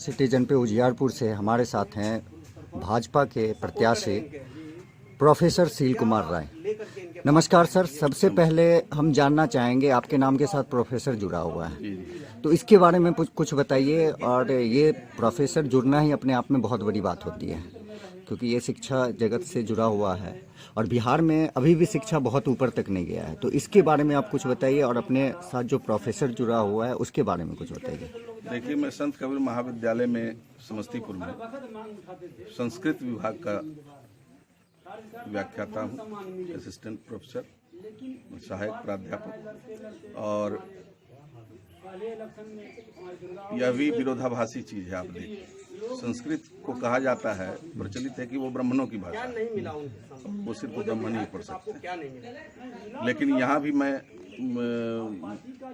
Citizen पे उजियारपुर से हमारे साथ हैं भाजपा के प्रत्याशी प्रोफेसर सील कुमार राय। नमस्कार सर, सबसे पहले हम जानना चाहेंगे आपके नाम के साथ प्रोफेसर जुड़ा हुआ है, तो इसके बारे में कुछ बताइए। और ये प्रोफेसर जुड़ना ही अपने आप में बहुत बड़ी बात होती है, क्योंकि ये शिक्षा जगत से जुड़ा हुआ है और बिहार में अभी भी शिक्षा बहुत ऊपर तक नहीं गया है। तो इसके बारे में आप कुछ बताइए और अपने साथ जो प्रोफेसर जुड़ा हुआ है उसके बारे में कुछ बताइए। देखिए, मैं संत कबीर महाविद्यालय में समस्तीपुर में संस्कृत विभाग का व्याख्याता हूँ, असिस्टेंट प्रोफेसर, सहायक प्राध्यापक। और यह भी विरोधाभासी चीज है। आप देखिए, संस्कृत को कहा जाता है, प्रचलित है कि वो ब्राह्मणों की भाषा है, वो सिर्फ ब्राह्मण ही पढ़ सकते हैं। लेकिन यहाँ भी मैं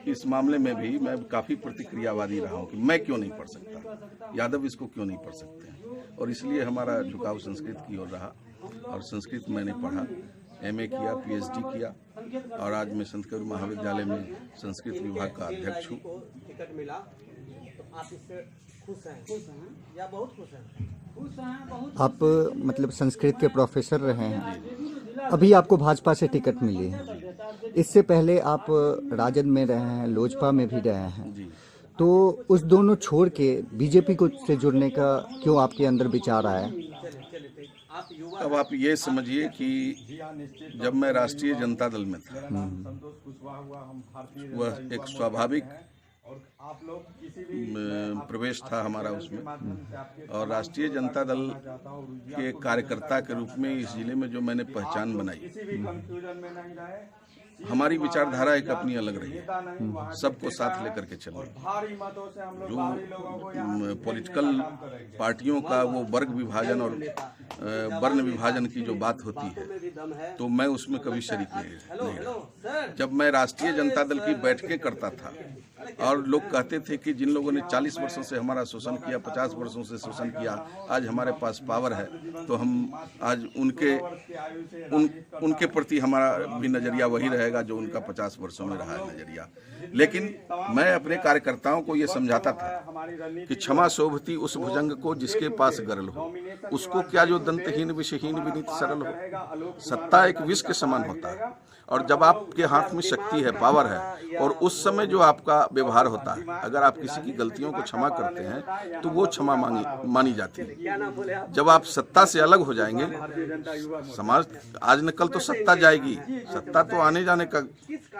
इस मामले में भी मैं काफी प्रतिक्रियावादी रहा हूँ कि मैं क्यों नहीं पढ़ सकता, यादव इसको क्यों नहीं पढ़ सकते। और इसलिए हमारा झुकाव संस्कृत की ओर रहा और संस्कृत मैंने पढ़ा, एमए किया, पीएचडी किया और आज मैं संत कबीर महाविद्यालय में संस्कृत विभाग का अध्यक्ष हूँ। आप मतलब संस्कृत के प्रोफेसर रहे हैं, अभी आपको भाजपा से टिकट मिली है। इससे पहले आप राजद में रहे हैं, लोजपा में भी रहे हैं, तो उस दोनों छोड़ के बीजेपी को से जुड़ने का क्यों आपके अंदर विचार आया? अब आप ये समझिए कि जब मैं राष्ट्रीय जनता दल में था, वह एक स्वाभाविक प्रवेश था हमारा उसमें। और राष्ट्रीय जनता दल के कार्यकर्ता के रूप में इस जिले में जो मैंने पहचान बनाई, हमारी विचारधारा एक अपनी अलग रही है, सबको साथ लेकर के चलना। जो पॉलिटिकल पार्टियों का वो वर्ग विभाजन और वर्ण विभाजन की जो बात होती है, तो मैं उसमें कभी शरीक नहीं रहा। जब मैं राष्ट्रीय जनता दल की बैठकें करता था और लोग कहते थे कि जिन लोगों ने 40 वर्षों से हमारा शोषण किया, 50 वर्षों से शोषण किया, आज हमारे पास पावर है, तो हम आज उनके प्रति हमारा भी नजरिया वही रहेगा जो उनका 50 वर्षों में रहा है नजरिया। लेकिन मैं अपने कार्यकर्ताओं को ये समझाता था कि क्षमा शोभती उस भुजंग को जिसके पास गरल हो, उसको क्या जो दंतहीन विषहीन विनीत सरल हो। सत्ता एक विष के समान होता है और जब आपके हाथ में शक्ति है, पावर है, और उस समय जो आपका व्यवहार होता है, अगर आप किसी की गलतियों को क्षमा करते हैं तो वो क्षमा मानी जाती है। जब आप सत्ता से अलग हो जाएंगे, समाज आज न कल तो सत्ता जाएगी, सत्ता तो आने जाने का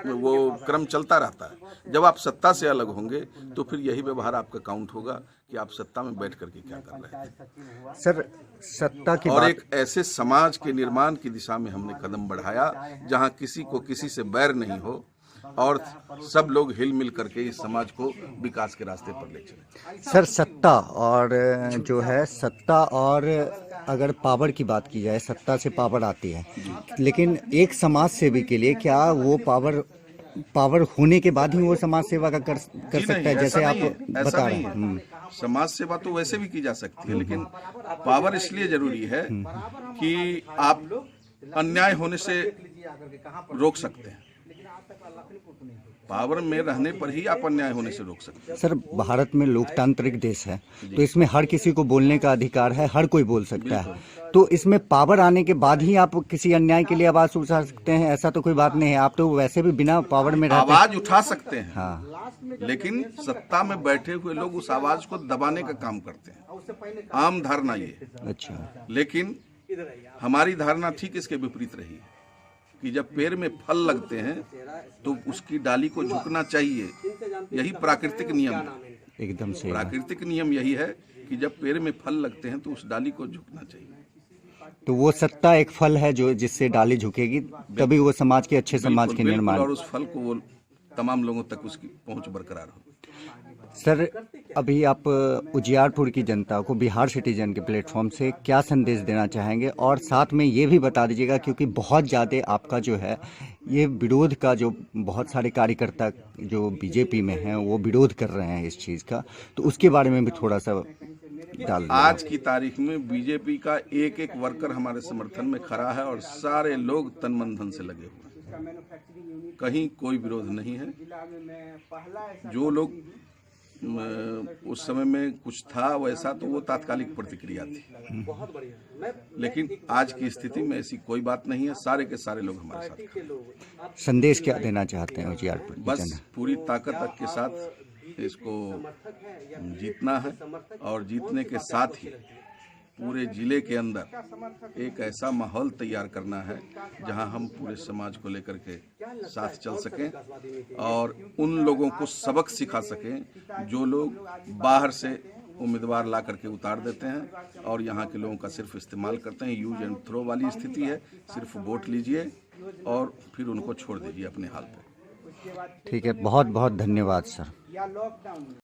वो क्रम चलता रहता है। जब आप सत्ता से अलग होंगे तो फिर यही व्यवहार आपका काउंट होगा कि आप सत्ता में बैठ करके क्या कर रहे हैं। सर, सत्ता की और एक ऐसे समाज के निर्माण की दिशा में हमने कदम बढ़ाया जहां किसी को किसी से बैर नहीं हो और सब लोग हिल मिल करके इस समाज को विकास के रास्ते पर ले चले। सर, सत्ता और जो है सत्ता और अगर पावर की बात की जाए, सत्ता से पावर आती है, लेकिन एक समाज सेवी के लिए क्या वो पावर होने के बाद ही वो समाज सेवा का कर सकता है, जैसे आप बता रहे हैं? समाज सेवा तो वैसे भी की जा सकती है, लेकिन पावर इसलिए जरूरी है कि आप अन्याय होने से रोक सकते हैं। पावर में रहने पर ही आप अन्याय होने से रोक सकते हैं। सर, भारत में लोकतांत्रिक देश है, तो इसमें हर किसी को बोलने का अधिकार है, हर कोई बोल सकता है। तो इसमें पावर आने के बाद ही आप किसी अन्याय के लिए आवाज उठा सकते हैं, ऐसा तो कोई बात नहीं है। आप तो वैसे भी बिना पावर में रहते आवाज उठा सकते हैं, हाँ, लेकिन सत्ता में बैठे हुए लोग उस आवाज को दबाने का काम करते हैं। आम धारणा ये। अच्छा, लेकिन हमारी धारणा ठीक इसके विपरीत रही है कि जब पेड़ में फल लगते हैं तो उसकी डाली को झुकना चाहिए। यही प्राकृतिक नियम है, एकदम सही। प्राकृतिक नियम यही है कि जब पेड़ में फल लगते हैं तो उस डाली को झुकना चाहिए। तो वो सत्ता एक फल है जो जिससे डाली झुकेगी, तभी वो समाज के अच्छे समाज के निर्माण, और उस फल को वो तमाम लोगों तक उसकी पहुंच बरकरार हो। सर, अभी आप उजियारपुर की जनता को बिहार सिटीजन के प्लेटफॉर्म से क्या संदेश देना चाहेंगे? और साथ में ये भी बता दीजिएगा, क्योंकि बहुत ज़्यादा आपका जो है ये विरोध का, जो बहुत सारे कार्यकर्ता जो बीजेपी में हैं वो विरोध कर रहे हैं इस चीज़ का, तो उसके बारे में भी थोड़ा सा डाल दीजिए। आज की तारीख में बीजेपी का एक एक वर्कर हमारे समर्थन में खड़ा है और सारे लोग तन मन धन से लगे हुए हैं, कहीं कोई विरोध नहीं है। जो लोग उस समय में कुछ था वैसा, तो वो तात्कालिक प्रतिक्रिया थी। लेकिन आज की स्थिति में ऐसी कोई बात नहीं है, सारे के सारे लोग हमारे साथ हैं। संदेश क्या देना चाहते हैं उजियारपुर की बस जनता? पूरी ताकत के साथ इसको जीतना है, और जीतने के साथ ही पूरे जिले के अंदर एक ऐसा माहौल तैयार करना है जहां हम पूरे समाज को लेकर के साथ चल सकें और उन लोगों को सबक सिखा सकें जो लोग बाहर से उम्मीदवार ला करके उतार देते हैं और यहाँ के लोगों का सिर्फ इस्तेमाल करते हैं। यूज एंड थ्रो वाली स्थिति है, सिर्फ वोट लीजिए और फिर उनको छोड़ दीजिए अपने हाल पे। ठीक है, बहुत बहुत धन्यवाद सर।